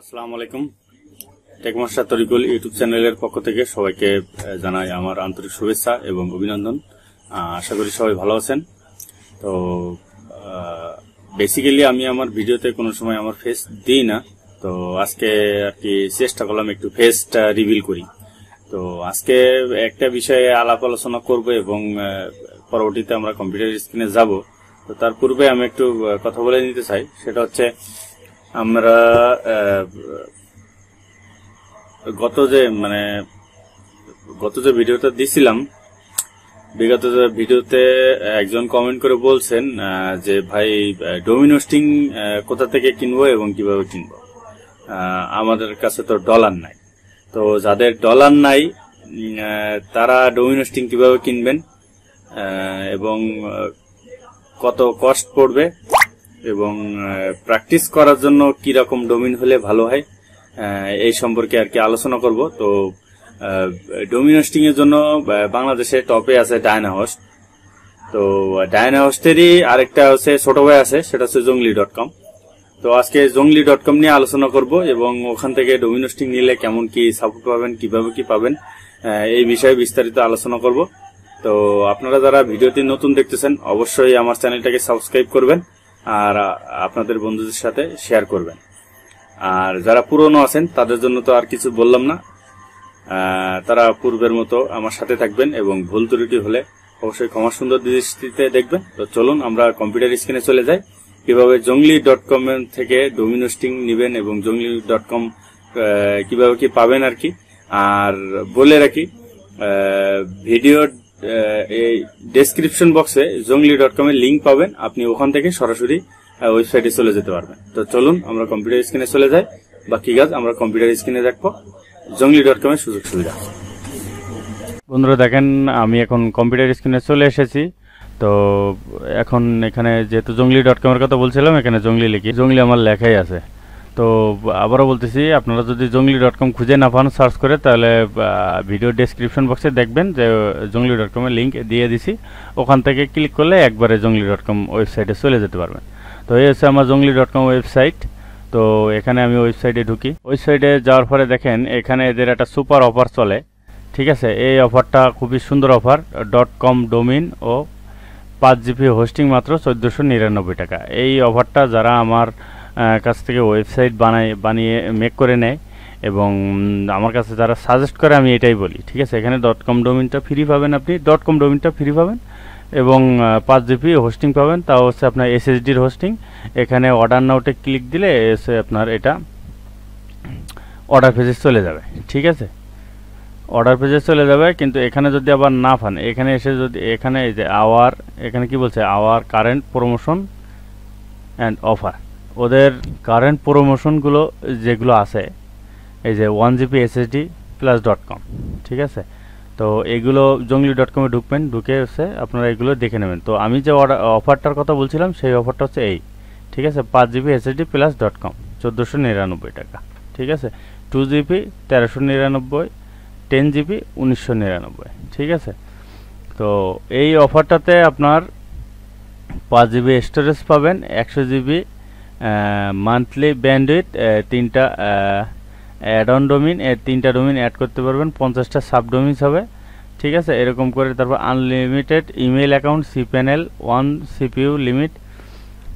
আসসালামু আলাইকুম। টেকমাস্টার তরিকুল ইউটিউব চ্যানেলের পক্ষ থেকে সবাইকে জানাই আমার আন্তরিক শুভেচ্ছা এবং অভিনন্দন। আশা করি সবাই ভালো আছেন। তো বেসিক্যালি আমি আমার ভিডিওতে কোনো সময় আমার ফেস দিই না, তো আজকে আর কি চেষ্টা করলাম একটু ফেসটা রিভিল করি। তো আজকে একটা বিষয়ে আলাপ আলোচনা করব এবং পরবর্তীতে আমরা কম্পিউটার স্ক্রিনে যাব। তো তার পূর্বে আমি একটু কথা বলে নিতে চাই, সেটা হচ্ছে আমরা গত যে ভিডিওটা দিছিলাম, বিগত যে ভিডিওতে একজন কমেন্ট করে বলছেন যে ভাই ডোমিন হোস্টিং কোথা থেকে কিনবো এবং কিভাবে কিনবো, আমাদের কাছে তো ডলার নাই। তো যাদের ডলার নাই তারা ডোমিন হোস্টিং কিভাবে কিনবেন এবং কত কস্ট পড়বে এবং প্র্যাকটিস করার জন্য কি রকম ডোমিন হলে ভালো হয় এই সম্পর্কে আর কি আলোচনা করব। তো ডোমিন হোস্টিং এর জন্য বাংলাদেশে টপে আছে ডায়নাহোস্ট। তো ডায়নাহোস্টেরই আরেকটা হচ্ছে ছোট ভাই আছে, সেটা হচ্ছে জংলি.com। তো আজকে জংলি.com নিয়ে আলোচনা করব এবং ওখান থেকে ডোমিন হোস্টিং নিলে কেমন কি সাপোর্ট পাবেন, কিভাবে কি পাবেন, এই বিষয়ে বিস্তারিত আলোচনা করব। তো আপনারা যারা ভিডিওটি নতুন দেখতেছেন অবশ্যই আমার চ্যানেলটাকে সাবস্ক্রাইব করবেন আর আপনাদের বন্ধুদের সাথে শেয়ার করবেন। আর যারা পুরনো আছেন তাদের জন্য তো আর কিছু বললাম না, তারা পূর্বের মতো আমার সাথে থাকবেন এবং ভুল ত্রুটি হলে অবশ্যই ক্ষমা সুন্দর দৃষ্টিতে দেখবেন। তো চলুন আমরা কম্পিউটার স্ক্রিনে চলে যাই, কিভাবে জংলি.com থেকে ডোমিন হোস্টিং নেবেন এবং জংলি.com কিভাবে কি পাবেন আর কি। আর বলে রাখি, ভিডিওর এই ডেসক্রিপশন বক্সে জংলি.com এর লিঙ্ক পাবেন, আপনি ওখান থেকে সরাসরি ওয়েবসাইটে চলে যেতে পারবেন। তো চলুন আমরা কম্পিউটার স্ক্রিনে চলে যাই, বাকি কাজ আমরা কম্পিউটার স্ক্রিনে দেখবো। জংলি.com এর সুযোগ সুবিধা। বন্ধুরা দেখেন, আমি এখন কম্পিউটার স্ক্রিনে চলে এসেছি। তো এখন এখানে যেহেতু জংলি.com এর কথা বলছিলাম, এখানে জংলি লিখি, জংলি আমার লেখাই আছে। তো আবারও বলতেছি, আপনারা যদি জংলি.com খুঁজে না পান সার্চ করে, তাহলে ভিডিও ডেসক্রিপশন বক্সে দেখবেন যে জংলি.com এর লিঙ্ক দিয়ে দিছি, ওখান থেকে ক্লিক করলে একবারে জংলি.com ওয়েবসাইটে চলে যেতে পারবেন। তো এই হচ্ছে আমার জংলি.com ওয়েবসাইট। তো এখানে আমি ওয়েবসাইটে ঢুকি। ওয়েবসাইটে যাওয়ার পরে দেখেন এখানে এদের একটা সুপার অফার চলে, ঠিক আছে। এই অফারটা খুবই সুন্দর অফার। .com ডোমিন ও 5 GB হোস্টিং মাত্র 1499 টাকা। এই অফারটা যারা আমার কাছ থেকে ওয়েবসাইট বানিয়ে মেক করে নেয় এবং আমার কাছে যারা সাজেস্ট করে, আমি এটাই বলি, ঠিক আছে। এখানে .com ডোমিনটা ফ্রি পাবেন, আপনি .com ডোমিনটা ফ্রি পাবেন এবং 5 GB হোস্টিং পাবেন, তাও হচ্ছে আপনার SSDর হোস্টিং। এখানে অর্ডার নাওতে ক্লিক দিলে এসে আপনার এটা অর্ডার পেজে চলে যাবে, ঠিক আছে। অর্ডার পেজে চলে যাবে, কিন্তু এখানে যদি আবার না পান, এখানে এসে যদি এখানে এই যে এখানে কি বলছে, our current promotion and offer, ওদের কারেন্ট প্রমোশনগুলো যেগুলো আছে, এই যে 1 GB SSD প্লাস .com, ঠিক আছে। তো এগুলো জংলি.com এ ঢুকবেন, ঢুকে হচ্ছে আপনারা এগুলো দেখে নেবেন। তো আমি যে অফারটার কথা বলছিলাম সেই অফারটা হচ্ছে এই, ঠিক আছে। 5 GB SSD প্লাস .com 1499 টাকা, ঠিক আছে। 2 GB 1399, 10 GB 1999, ঠিক আছে। তো এই অফারটাতে আপনার 5 GB স্টোরেজ পাবেন, 100 GB মান্থলি ব্যান্ডউইথ, 3টা অ্যাড অন ডোমিন, 3টা ডোমিন অ্যাড করতে পারবেন, 50টা সাব ডোমিনস হবে, ঠিক আছে। এরকম করে তারপর unlimited email account, cPanel 1 CPU limit,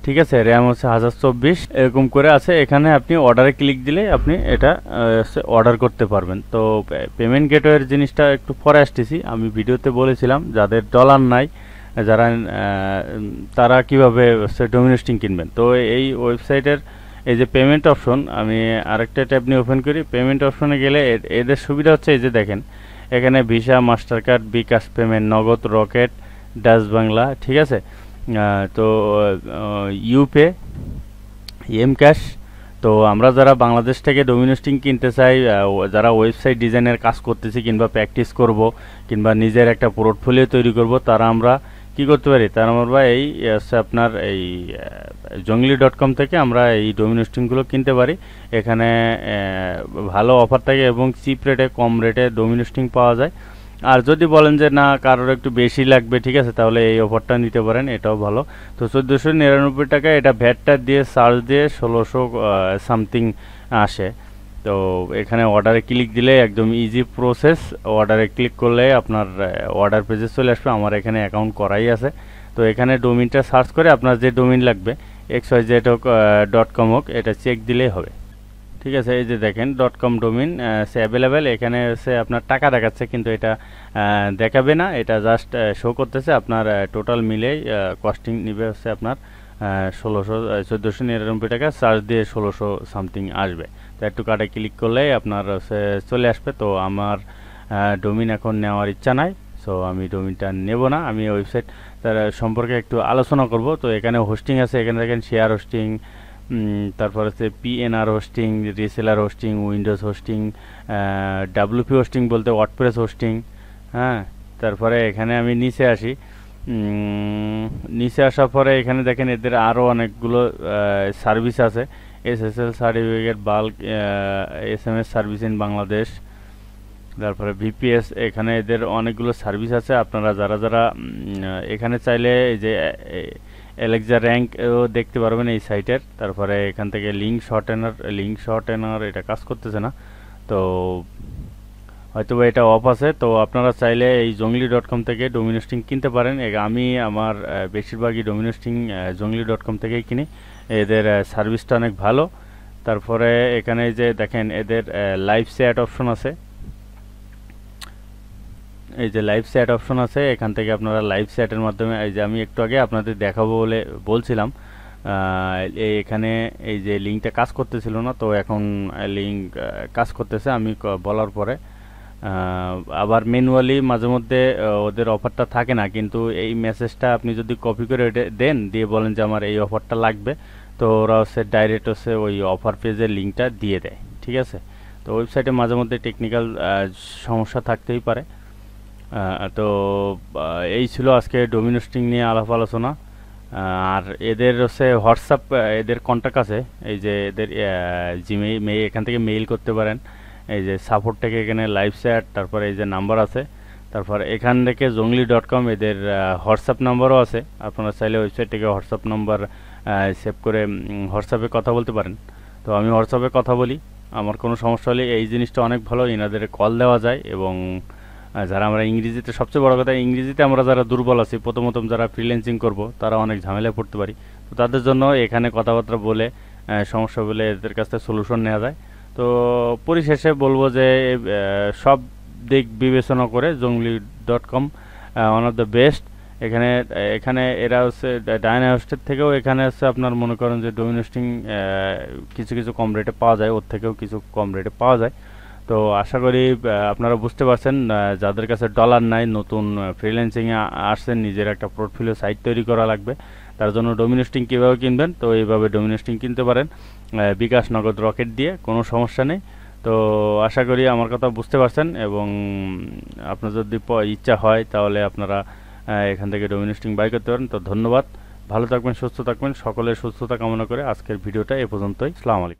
ঠিক আছে। র্যাম হচ্ছে 1024, এরকম করে আছে। এখানে আপনি অর্ডারে ক্লিক দিলে আপনি এটা অর্ডার করতে পারবেন। তো পেমেন্ট গেটওয়ের জিনিসটা একটু পরে আসতেছি। আমি ভিডিওতে বলেছিলাম যাদের ডলার নাই, যারা তারা কিভাবে ডোমিন হোস্টিং কিনবেন। তো এই ওয়েবসাইটের এই যে পেমেন্ট অপশন, আমি আরেকটা ট্যাব নিয়ে ওপেন করি। পেমেন্ট অপশনে গেলে এদের সুবিধা হচ্ছে, এই যে দেখেন এখানে ভিসা, মাস্টার কার্ড, বিকাশ পেমেন্ট, নগদ, রকেট, ডাচ বাংলা, ঠিক আছে। তো ইউপে, এম ক্যাশ। তো আমরা যারা বাংলাদেশ থেকে ডোমিন হোস্টিং কিনতে চাই, যারা ওয়েবসাইট ডিজাইনের কাজ করতেছি কিংবা প্র্যাকটিস করব কিংবা নিজের একটা পোর্টফোলিও তৈরি করব, তারা আমরা কি করতে পারি, তার আমরা এই আপনার এই জংলি.com থেকে আমরা এই ডোমিন হোস্টিংগুলো কিনতে পারি। এখানে ভালো অফার থাকে এবং চিপ রেটে, কম রেটে ডোমিন হোস্টিং পাওয়া যায়। আর যদি বলেন যে না কারোর একটু বেশি লাগবে, ঠিক আছে, তাহলে এই অফারটা নিতে পারেন, এটাও ভালো। তো 1499 টাকা, এটা ভ্যাটটা দিয়ে চার্জ দিয়ে 1600 সামথিং আসে। তো এখানে অর্ডারে ক্লিক দিলে একদম ইজি প্রসেস, অর্ডারে ক্লিক করলে আপনার অর্ডার পেজে চলে আসবে। আমার এখানে অ্যাকাউন্ট করাই আছে। তো এখানে ডোমিনটা সার্চ করে আপনার যে ডোমিন লাগবে XYZ হোক .com হোক, এটা চেক দিলেই হবে। ঠিক আছে, এই যে দেখেন .com ডোমিন সে অ্যাভেলেবেল। এখানে হচ্ছে আপনার টাকা দেখাচ্ছে, কিন্তু এটা দেখাবে না, এটা জাস্ট শো করতেছে। আপনার টোটাল মিলেই কস্টিং নিবে হচ্ছে আপনার 1499 টাকা, চার্জ দিয়ে 1600 সামথিং আসবে। তো একটু কার্ডে ক্লিক করলেই আপনার চলে আসবে। তো আমার ডোমিন এখন নেওয়ার ইচ্ছা নাই, সো আমি ডোমিনটা নেব না। আমি ওয়েবসাইট তার সম্পর্কে একটু আলোচনা করব। তো এখানে হোস্টিং আছে, এখানে দেখেন শেয়ার হোস্টিং, তারপর হচ্ছে PNR hosting, reseller hosting, Windows hosting, WP hosting বলতে ওয়ার্ডপ্রেস হোস্টিং। হ্যাঁ, তারপরে এখানে আমি নিচে আসি। নিচে আসার পরে এখানে দেখেন এদের আরও অনেকগুলো সার্ভিস আছে। SSL certificate, bulk SMS service in Bangladesh, তারপরে VPS, এখানে এদের অনেকগুলো সার্ভিস আছে। আপনারা যারা যারা এখানে চাইলে এই যে অ্যালেক্সা র্যাঙ্কও দেখতে পারবেন এই সাইটের। তারপরে এখান থেকে লিঙ্ক শর্টেনার এটা কাজ করতেছে না, তো হয়তো এটা অফ আছে। তো আপনারা চাইলে এই jongli.com থেকে ডোমিন হোস্টিং কিনতে পারেন। আমি আমার বেশিরভাগই ডোমিন হোস্টিং jongli.com থেকেই কিনি। এদের সার্ভিসটা অনেক ভালো। তারপরে এখানে যে দেখেন এদের লাইভ চ্যাট অপশন আছে, এই যে লাইভ চ্যাট অপশন আছে, এখান থেকে আপনারা লাইভ চ্যাটের মাধ্যমে, এই যে আমি একটু আগে আপনাদের দেখাবো বলে বলছিলাম, এখানে এই যে লিঙ্কটা কাজ করতেছিল না, তো এখন লিঙ্ক কাজ করতেছে আমি বলার পরে। আবার ম্যানুয়ালি মাঝে মধ্যে ওদের অফারটা থাকে না, কিন্তু এই মেসেজটা আপনি যদি কপি করে দেন, দিয়ে বলেন যে আমার এই অফারটা লাগবে, তো ওরা হচ্ছে ডাইরেক্ট হচ্ছে ওই অফার পেজের লিঙ্কটা দিয়ে দেয়। ঠিক আছে, তো ওয়েবসাইটে মাঝে মধ্যে টেকনিক্যাল সমস্যা থাকতেই পারে। তো এই ছিল আজকে ডোমিন হোস্টিং নিয়ে আলাপ আলোচনা। আর এদের হচ্ছে হোয়াটসঅ্যাপ, এদের কন্ট্যাক্ট আছে, এই যে এদের জিমেইল, এখান থেকে মেইল করতে পারেন। এই যে সাপোর্ট থেকে এখানে লাইভ চ্যাট, তারপরে এই যে নাম্বার আছে, তারপর এখান থেকে jongli.com এদের হোয়াটসঅ্যাপ নাম্বারও আছে। আপনারা চাইলে ওয়েবসাইট থেকে হোয়াটসঅ্যাপ নাম্বার সেভ করে হোয়াটসঅ্যাপে কথা বলতে পারেন। তো আমি হোয়াটসঅ্যাপে কথা বলি, আমার কোনো সমস্যা হলে এই জিনিসটা অনেক ভালো, এনাদের কল দেওয়া যায়। এবং যারা আমরা ইংরেজিতে, সবচেয়ে বড় কথা ইংরেজিতে আমরা যারা দুর্বল আছি, প্রথম যারা ফ্রিল্যান্সিং করব তারা অনেক ঝামেলায় পড়তে পারি, তো তাদের জন্য এখানে কথাবার্তা বলে সমস্যা বলে এদের কাছ থেকে সলিউশন নেওয়া যায়। তো পরিশেষে বলবো যে সব দিক বিবেচনা করে jongli.com one of the best. এখানে এরা হচ্ছে ডায়না হোস্টের থেকেও এখানে হচ্ছে আপনার মনে করেন যে ডোমিন হোস্টিং কিছু কিছু কম রেটে পাওয়া যায়, ওর থেকেও কিছু কম রেটে পাওয়া যায়। তো আশা করি আপনারা বুঝতে পারছেন, যাদের কাছে ডলার নাই, নতুন ফ্রিল্যান্সিংয়ে আসছেন, নিজের একটা পোর্টফোলিও সাইট তৈরি করা লাগবে, তার জন্য ডোমিন হোস্টিং কীভাবে কিনবেন, তো এইভাবে ডোমিন হোস্টিং কিনতে পারেন বিকাশ, নগদ, রকেট দিয়ে, কোনো সমস্যা নেই। তো আশা করি আমার কথা বুঝতে পারছেন, এবং আপনার যদি ইচ্ছা হয় তাহলে আপনারা এখান থেকে ডোমিন হোস্টিং বাই করতে পারেন। তো ধন্যবাদ, ভালো থাকবেন, সুস্থ থাকবেন, সকলের সুস্থতা কামনা করে আজকের ভিডিওটা এ পর্যন্তই। আসসালামু আলাইকুম।